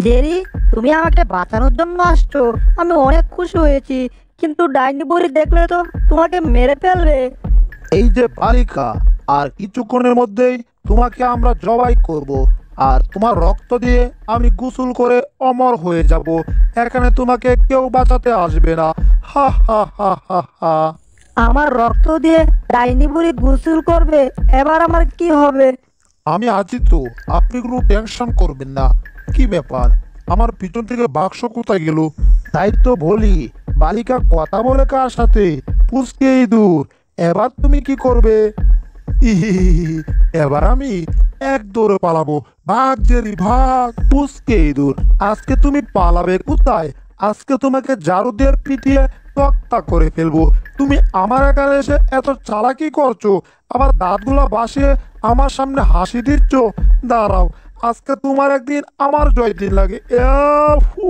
Jerry, তুমি আমাকে বাঁচানোর জন্য আসছো, আমি অনেক খুশি হয়েছি। কিন্তু ডাইনি বুড়ি দেখলে তো তোমাকে মেরে ফেলবে। এই যে বালিকা, আর কিছুক্ষণের মধ্যেই তোমাকে আমরা জবাই করব, আর তোমার রক্ত দিয়ে আমি গোসল করে অমর হয়ে যাব। এখানে তোমাকে কেউ বাঁচাতে আসবে না। হা হা হা হা হা। আমার রক্ত দিয়ে ডাইনি বুড়ি গোসল করবে? এবার আমার কি হবে? আমি আছি তো, আপনি কোনো টেনশন করবেন না। কি ব্যাপার, আমার পিছন থেকে বাক্স কোথায় গেল? তাই তো বলি, বালিকা কথা বলে কার সাথে? পুচকে ইঁদুর, এবার তুমি কি করবে? ইহিহিহি, এবার আমি এক দৌড়ে পালাবো। ভাগ জেরি ভাগ। পুচকে ইঁদুর, আজকে তুমি পালাবে কোথায়? আজকে তোমাকে ঝাড়ু দিয়ে পিটিয়ে তক্তা করে ফেলবো। তুমি আমার এখানে এসে এত চালাকি করছো, আবার দাঁতগুলো বাসিয়ে আমার সামনে হাসি দিচ্ছ। দাঁড়াও, আজকে তোমার একদিন আমার জয় দিন লাগে। ফু।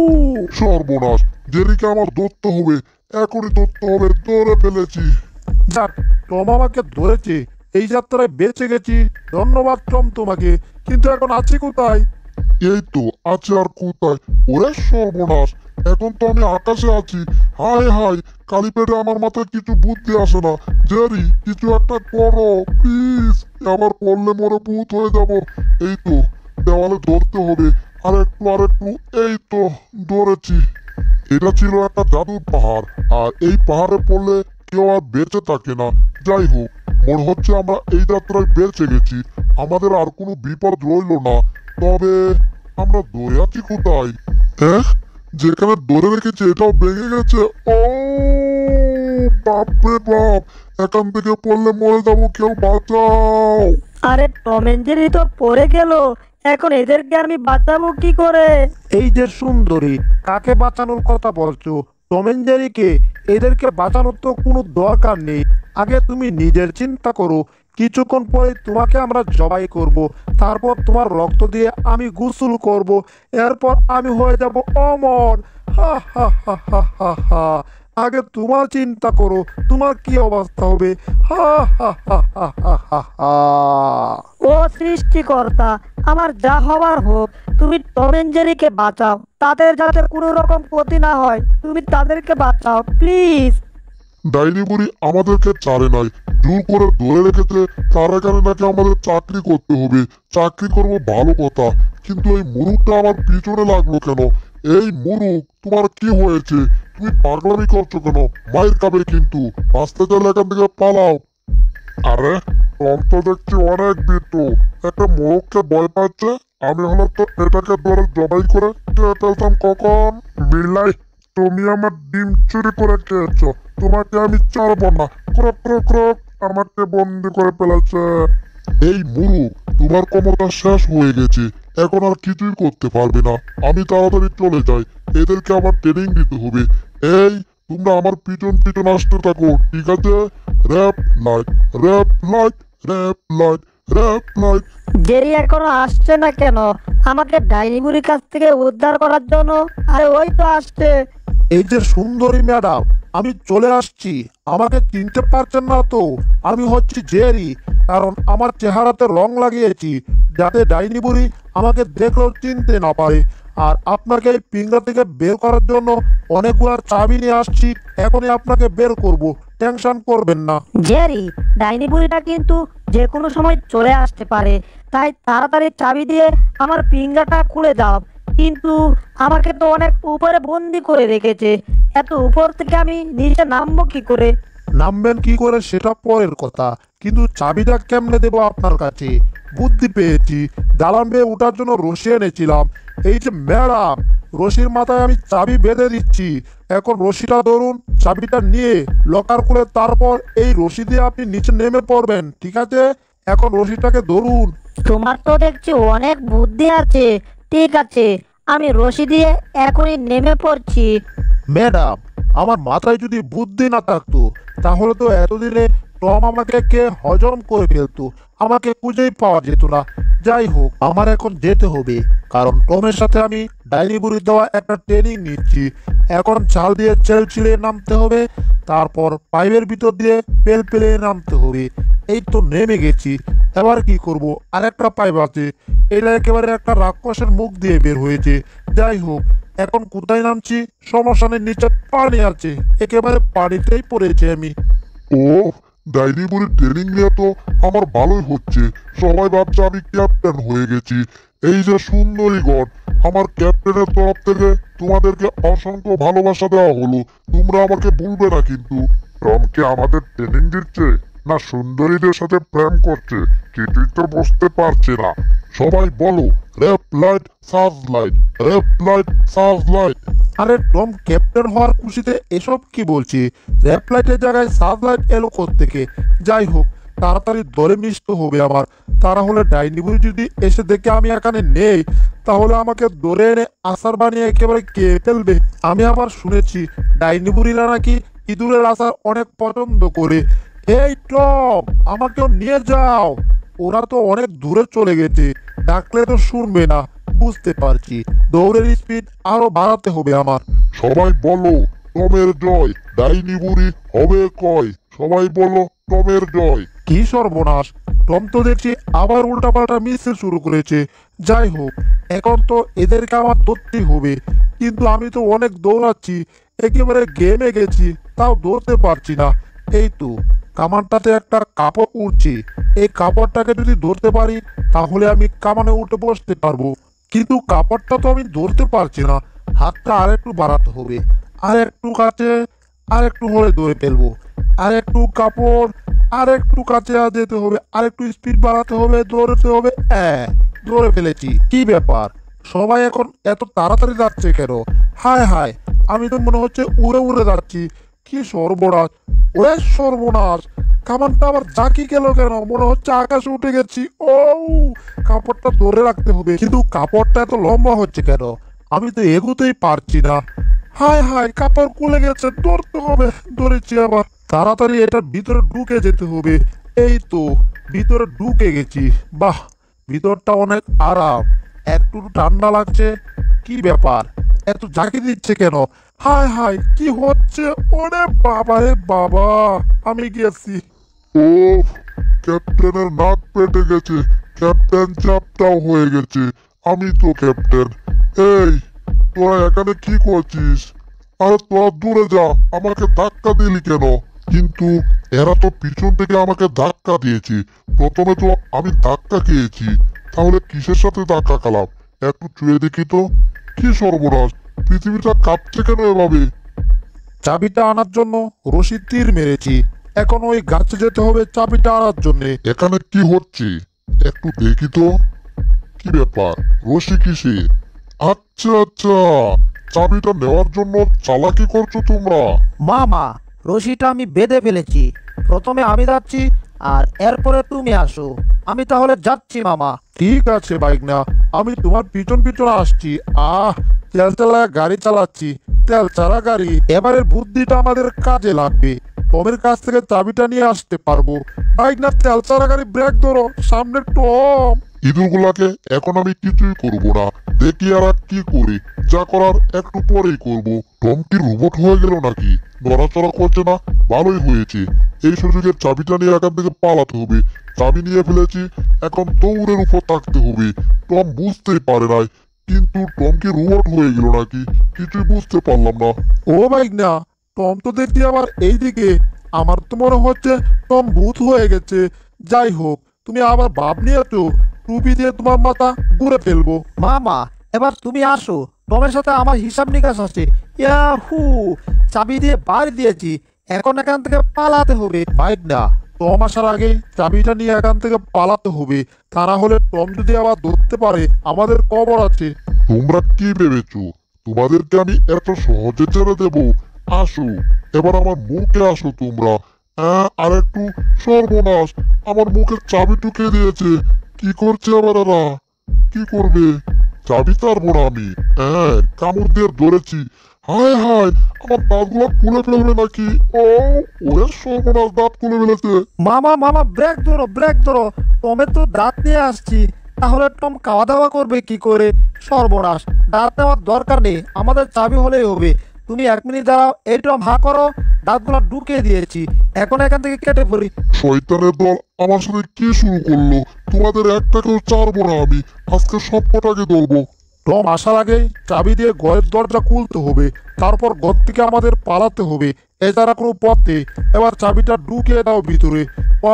সর্বনাশ! জেরিকে আমার ধরতে হবে, এখনই ধরতে হবে। ধরে ফেলেছি। যাক, টম আমাকে ধরেছে, এই যাত্রায় বেঁচে গেছি। ধন্যবাদ টম তোমাকে। কিন্তু এখন আছি কোথায়? এই তো আছে, আর কোথায়? ওরে সর্বনাশ! এখন তো আমি আকাশে আছি। হায় হায়! কালি পেটে আমার মাথায় কিছু বুদ্ধি আসে না। জেরি, কিছু একটা করো প্লিজ। আবার পড়লে মরে ভূত হয়ে যাব। এই তো, দেওয়ালে ধরতে হবে। আর একটু আর একটু। এই তো, ধরেছি। এটা ছিল একটা জাদুর পাহাড়, আর এই পাহাড়ে পড়লে কেউ আর বেঁচে থাকে না। যাই হোক, মনে হচ্ছে আমরা এই যাত্রায় বেঁচে গেছি। আমাদের আর কোনো বিপদ রইলো না। তবে আমরা ধরে আছি কোথায়? হ্যাঁ, যেখানে ধরে রেখেছি এটাও ভেঙে গেছে। ও বাপরে বাপ! এখান থেকে পড়লে মরে যাবো, কেউ বাঁচাও! আরে টম এন্ড জেরি তো পড়ে গেল, এখন এদেরকে আমি বাঁচাবো কি করে? এই যে সুন্দরী, কাকে বাঁচানোর কথা বলছো? টম এন্ড জেরিকে? এদেরকে বাঁচানোর তো কোনো দরকার নেই। আগে তুমি নিজের চিন্তা করো। কিছুক্ষণ পরে তোমাকে আমরা জবাই করব, তারপর তোমার রক্ত দিয়ে আমি গোসল করব, এরপর আমি হয়ে যাব অমর। হা হা হা হা হা হা। আগে তোমার চিন্তা করো, তোমার কি অবস্থা হবে। হা হা হা হা হা হা হা। ও সৃষ্টিকর্তা, আমার যা হবার হোক, তুমি টম এন্ড জেরিকে বাঁচাও। তাদের যাতে কোনো রকম ক্ষতি না হয়, তুমি তাদেরকে বাঁচাও প্লিজ। ডাইনি বুড়ি আমাদেরকে ছাড়ে নাই, জোর করে ধরে রেখেছে। তার এখানে নাকি আমাদের চাকরি করতে হবে। চাকরি করবো ভালো কথা, কিন্তু এই মুরুখটা আমার পিছনে লাগলো কেন? এই মুরুখ, তোমার কি হয়েছে? তুমি পাগলামি করছো কেন? মায়ের খাবে কিন্তু। আসতে চাইলে এখান থেকে পালাও। আরে, টম তো দেখছি অনেক বীর। একটা মোরগকে ভয় পাচ্ছে। আমি হলে তো এটাকে ধরে জবাই করে খেয়ে ফেলতাম কখন। বিলাই, তুমি আমার ডিম চুরি করে খেয়েছো। তোমাকে আমি ছাড়বো না। ক্রক ক্রক ক্রক, আমাকে বন্দি করে ফেলেছে। এই মুরুখ, তোমার ক্ষমতা শেষ হয়ে গেছে। এখন আর কিছুই করতে পারবে না। আমি তাড়াতাড়ি চলে যাই। এদেরকে আমার ট্রেনিং দিতে হবে। এই, তোমরা আমার পিছন পিছন আসতে থাকো, ঠিক আছে? Wrap light, wrap light, wrap light, wrap light. Jerry এখনো আসছে না কেন? আমাকে ডাইনি বুড়ির কাছ থেকে উদ্ধার করার জন্য। আরে ওই তো আসছে। এই যে সুন্দরী ম্যাডাম, আমি চলে আসছি। আমাকে চিনতে পারছেন না তো? আমি হচ্ছি জেরি, কারণ আমার চেহারাতে রং লাগিয়েছি, যাতে ডাইনি বুড়ি আমাকে দেখলেও চিনতে না পারে। আর আপনাকে এই পিঞ্জরা থেকে বের করার জন্য অনেকগুলো চাবি নিয়ে আসছি। এখনই আপনাকে বের করব, টেনশন করবেন না। জেরি, ডাইনি বুড়িটা কিন্তু যে কোনো সময় চলে আসতে পারে, তাই তাড়াতাড়ি চাবি দিয়ে আমার পিঞ্জাটা খুলে দাও। কিন্তু আমাকে তো অনেক উপরে বন্দি করে রেখেছে, এত উপর থেকে আমি নিচে নামবো কি করে? নামবেন কি করে সেটা পরের কথা, কিন্তু চাবিটা কেমনে দেবো আপনার কাছে? বুদ্ধি পেয়েছি, দালান বেয়ে ওঠার জন্য রশি এনেছিলাম। এই যে ম্যাডাম, রশির মাথায় আমি চাবি বেঁধে দিচ্ছি। এখন রশিটা ধরুন, চাবিটা নিয়ে লকার খুলে তারপর এই রশি দিয়ে আপনি নিচে নেমে পড়বেন, ঠিক আছে? এখন রশিটাকে ধরুন। তোমার তো দেখছি অনেক বুদ্ধি আছে। ঠিক আছে, আমি রশি দিয়ে এখনই নেমে পড়ছি। ম্যাডাম, আমার মাথায় যদি বুদ্ধি না থাকতো, তাহলে তো এতদিনে টম আমাকে কে হজম করে ফেলতো, আমাকে খুঁজেই পাওয়া যেত না। যাই হোক, আমার এখন যেতে হবে, কারণ টমের সাথে আমি ডাইনি বুড়ি দেওয়া একটা ট্রেনিং নিচ্ছি। এখন চাল দিয়ে চেল ছিঁড়ে নামতে হবে, তারপর পাইপের ভিতর দিয়ে পেল পেলে নামতে হবে। এই তো নেমে গেছি। এবার কি করব, আরেকটা পাইপ আছে, এটা একেবারে একটা রাক্ষসের মুখ দিয়ে বের হয়েছে। যাই হোক, এখন কোথায় নামছি? শ্মশানের নিচে পানি আছে, একেবারে পানিতেই পড়েছি আমি। ও, ডাইনি বুড়ির ট্রেনিং নিয়ে তো আমার ভালোই হচ্ছে। সবাই ভাবছে আমি ক্যাপ্টেন হয়ে গেছি। এই যে সুন্দরীগণ, আমার ক্যাপ্টেনের তরফ থেকে তোমাদেরকে অসংখ্য ভালোবাসা দেওয়া হলো। তোমরা আমাকে ভুলবে না কিন্তু। রমকে আমাদের ট্রেনিং দিচ্ছে না সুন্দরীদের সাথে প্রেম করছে, কিছুই তো বুঝতে পারছি না। সবাই বলো, rape light search light, rape light search light. আরে টম ক্যাপ্টেন হওয়ার খুশিতে এসব কি বলছি? র্যাপ লাইটের জায়গায় সানলাইট এলো থেকে। যাই হোক, তাড়াতাড়ি দলে মিশতে হবে আমার। তারা হলে ডাইনি বুড়ি যদি এসে দেখে আমি এখানে নেই, তাহলে আমাকে ধরে এনে আচার বানিয়ে একেবারে খেয়ে ফেলবে। আমি আবার শুনেছি ডাইনি বুড়িরা নাকি ইঁদুরের আচার অনেক পছন্দ করে। এই টম, আমাকেও নিয়ে যাও। ওরা তো অনেক দূরে চলে গেছে, ডাকলে তো শুনবে না। বুঝতে পারছি, দৌড়ের স্পিড আরো বাড়াতে হবে আমার। সবাই বলো, টমের জয়, ডাইনি বুড়ি হবে কয়। সবাই বলো, টমের জয়। কি সর্বনাশ! টম তো দেখছি আবার উল্টাপাল্টা মিশতে শুরু করেছে। যাই হোক, এখন তো এদেরকে আমার ধরতেই হবে। কিন্তু আমি তো অনেক দৌড়াচ্ছি, একেবারে গেমে গেছি, তাও দৌড়তে পারছি না। এই তো কামানটাতে একটা কাপড় উঠছে, এই কাপড়টাকে যদি ধরতে পারি তাহলে আমি কামানে উঠে বসতে পারবো। কিন্তু কাপড়টা তো আমি ধরতে পারছি না। হাতটা আর একটু বাড়াতে হবে, আর একটু কাছে, আর একটু হলে ধরে ফেলবো। আর একটু কাপড়, আর একটু কাছে যেতে হবে, আর একটু স্পিড বাড়াতে হবে, দৌড়তে হবে। হ্যাঁ, দৌড়ে ফেলেছি। কি ব্যাপার, সবাই এখন এত তাড়াতাড়ি যাচ্ছে কেন? হায় হায়, আমি তো মনে হচ্ছে উড়ে উড়ে যাচ্ছি। কি সর্বনাশ! ওরে সর্বনাশ! কামানটা আবার জাকি গেল কেন? মনে হচ্ছে আকাশে উঠে গেছি। ও, কাপড়টা ধরে রাখতে হবে, কিন্তু কাপড়টা এত লম্বা হচ্ছে কেন? আমি তো এগোতেই পারছি না। হায় হায়, কাপড় খুলে গেছে, ধরতে হবে। ধরেছি আবার। তাড়াতাড়ি এটার ভিতরে ঢুকে যেতে হবে। এই তো ভিতরে ঢুকে গেছি। বাহ, ভিতরটা অনেক আরাম, একটু ঠান্ডা লাগছে। কি ব্যাপার, এত ঝাঁকি দিচ্ছে কেন? হায় হায়, কি হচ্ছে? ওরে বাবা রে বাবা, আমি গেছি। ও, ক্যাপ্টেনের নাক পেটে গেছে, ক্যাপ্টেন চাপটাও হয়ে গেছে। আমি তো ক্যাপ্টেন। এই, তোরা এখানে কি করছিস? আরে তোরা দূরে যা, আমাকে ধাক্কা দিলি কেন? কিন্তু এরা তো পিছন থেকে আমাকে ধাক্কা দিয়েছে। প্রথমে তো আমি ধাক্কা খেয়েছি, তাহলে কিসের সাথে ধাক্কা খেলাম? একটু চুয়ে দেখি তো। কি সর্বনাশ, পৃথিবীটা কাঁপছে কেন এভাবে? চাবিটা আনার জন্য রশি তীর মেরেছি, এখন ওই গাছে যেতে হবে চাবিটা আনার জন্য। এখানে কি হচ্ছে একটু দেখি তো। কি ব্যাপার, রশি কিসে? আচ্ছা আচ্ছা, চাবিটা নেওয়ার জন্য চালাকি করছো তোমরা। মামা, রশিটা আমি বেঁধে ফেলেছি। প্রথমে আমি যাচ্ছি, আর এরপরে তুমি আসো। আমি তাহলে যাচ্ছি মামা। ঠিক আছে বাইক না, আমি তোমার পিছন পিছন আসছি। তেল চালা গাড়ি চালাচ্ছি, তেল চালা গাড়ি। এবারের বুদ্ধিটা আমাদের কাজে লাগবে। টমের কাছ থেকে চাবিটা নিয়ে আসতে পারবো। বাইক না, তেল চালা গাড়ি, ব্রেক ধরো, সামনে টম। ইঁদুরগুলাকে এখন আমি কিছুই করব না, দেখি আর কি করি। যা করার একটু পরেই করব। টম কি রোবট হয়ে গেল নাকি? নড়াচড়া করছে না, ভালোই হয়েছে। এই সুযোগের চাবিটা নিয়ে এখান থেকে পালাতে হবে। চাবি নিয়ে ফেলেছি, এখন দৌড়ের উপর থাকতে হবে। টম বুঝতেই পারে নাই, কিন্তু টম কি রোবট হয়ে গেল নাকি কিছুই বুঝতে পারলাম না। ও বাইক না, টম তো দেখছি আবার এইদিকে। আমার তো মনে হচ্ছে টম ভূত হয়ে গেছে। যাই হোক, তুমি আবার ভাব নিয়েছো, টুপি দিয়ে তোমার মাথা ঘুরে ফেলবো। মামা, এবার তুমি আসো। টমের সাথে আমার হিসাব নিকাশ আছে। ইয়াহু, চাবি দিয়ে বাড়ি দিয়েছি, এখন এখান থেকে পালাতে হবে। বাইক না, টম আসার আগে চাবিটা নিয়ে এখান থেকে পালাতে হবে। তা না হলে টম যদি আবার ধরতে পারে, আমাদের খবর আছে। তোমরা কি ভেবেছো তোমাদেরকে আমি এত সহজে ছেড়ে দেব? আসো, এবার আমার মুখে আসো তোমরা। আর একটু। সর্বনাশ, আমার মুখে চাবি ঢুকে দিয়েছে। কি করছে আবার এরা? কি করবে? চাবি ছাড়বো না আমি। কামড় দিয়ে ধরেছি। হায় হায়, আমার দাঁতগুলো খুলে ফেলবে নাকি? ও, ওরে সর্বনাশ, দাঁত খুলে ফেলেছে। মামা মামা, ব্রেক ধরো, ব্রেক ধরো। টমের তো দাঁত নিয়ে আসছি, তাহলে টম খাওয়া দাওয়া করবে কি করে? সর্বনাশ, দাঁত নেওয়ার দরকার নেই, আমাদের চাবি হলেই হবে। তুমি 1 মিনিট দাঁড়াও, এই টম হা করো। দাঁতগুলো ঢুকিয়ে দিয়েছি, এখন এখান থেকে কেটে পড়ি। শয়তানের দল আমার সাথে কি শুরু করলো? তোমাদের একটাকেও ছাড়বো না আমি, আজকে সব কটাকে ধরবো। টম আসার আগেই চাবি দিয়ে ঘরের দরজা খুলতে হবে, তারপর ঘর থেকে আমাদের পালাতে হবে। এছাড়া কোনো পথে। এবার চাবিটা ঢুকিয়ে দাও ভিতরে।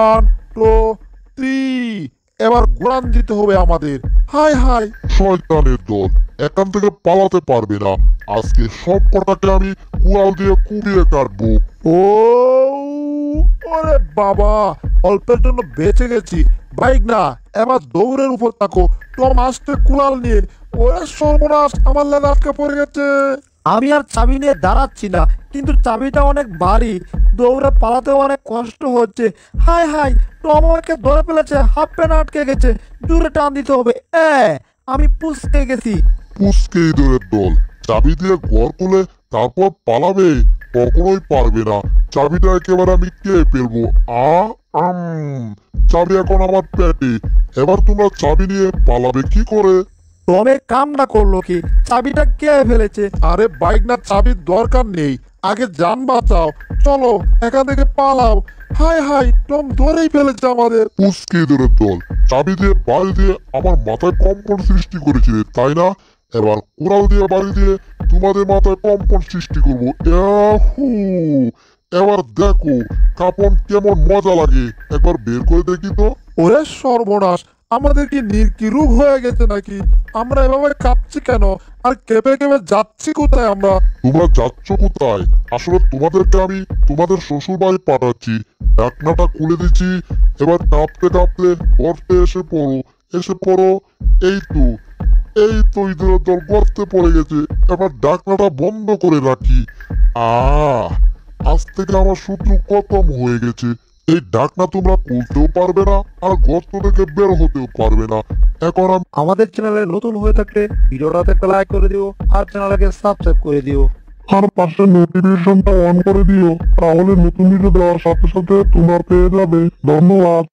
1 2 3। এবার ঘোরান দিতে হবে আমাদের। High high. শয়তানের দল, এখান থেকে পালাতে পারবে না। আজকে সব কটাকে আমি কুড়াল দিয়ে কুড়িয়ে কাটবো। ও ওরে বাবা, অল্পের জন্য বেঁচে গেছি। বাইক না, এবার দৌড়ের উপর থাকো। টম আসতে কুড়াল নিয়ে। ওরে সর্বনাশ, আমার লেজ আটকে পড়ে গেছে। আমি আর চাবি নিয়ে দাঁড়াচ্ছি না, কিন্তু চাবিটা অনেক ভারী। দৌড়ে পালাতে অনেক কষ্ট হচ্ছে। হাই হাই, টম আমাকে ধরে ফেলেছে, হাফ প্যান্ট আটকে গেছে। জোরে টান দিতে হবে। আমি পুষকে গেছি। পুষ্কে ইঁদুরের দল, চাবি দিয়ে ঘর খুলে তারপর পালাবে? কখনোই পারবে না। চাবিটা একেবারে আমি কে ফেলবো। আ আম চাবি এখন আমার পেটে। এবার তোমরা চাবি নিয়ে পালাবে কি করে? টমের কামটা করলো কি? চাবিটা কে ফেলেছে? আরে বাইক না, চাবির দরকার নেই, আগে যান বাঁচাও। চলো এখান থেকে পালাও। হাই হাই, টম ধরেই ফেলেছে আমাদের। পুষ্কে ইঁদুরের দল, চাবি দিয়ে বাড়ি দিয়ে আমার মাথায় কম্পন সৃষ্টি করেছিলে তাই না? এবার কুড়াল দিয়ে বাড়ি দিয়ে তোমাদের মাথায় কম্পন সৃষ্টি করবো। ইয়াহু! এবার দেখো কাপন কেমন মজা লাগে, একবার বের করে দেখি তো। ওরে সর্বনাশ, আমাদের কি নির্কিরূপ হয়ে গেছে নাকি? আমরা এভাবে কাঁপছি কেন? আর কেঁপে কেঁপে যাচ্ছি কোথায় আমরা? তোমরা যাচ্ছ কোথায়? আসলে তোমাদেরকে আমি তোমাদের শ্বশুর বাড়ি পাঠাচ্ছি। ঢাকনাটা খুলে দিচ্ছি, এবার কাঁপতে কাঁপতে গর্তে এসে পড়ো। এসে পড়ো। এই তো, এই তো ইঁদুরের দল গর্তে পড়ে গেছে। এবার ঢাকনাটা বন্ধ করে রাখি। আজ থেকে আমার শত্রু খতম হয়ে গেছে। এই ঢাকনা তোমরা খুলতেও পারবে না, আর গর্ত থেকে বের হতেও পারবে না। এখন আমি আমাদের চ্যানেলে নতুন হয়ে থাকলে ভিডিওটাতে একটা লাইক করে দিও, আর চ্যানেলটাকে সাবস্ক্রাইব করে দিও। আর পাশে নোটিফিকেশনটা অন করে দিও, তাহলে নতুন ভিডিও দেওয়ার সাথে সাথে তোমরা পেয়ে যাবে। ধন্যবাদ।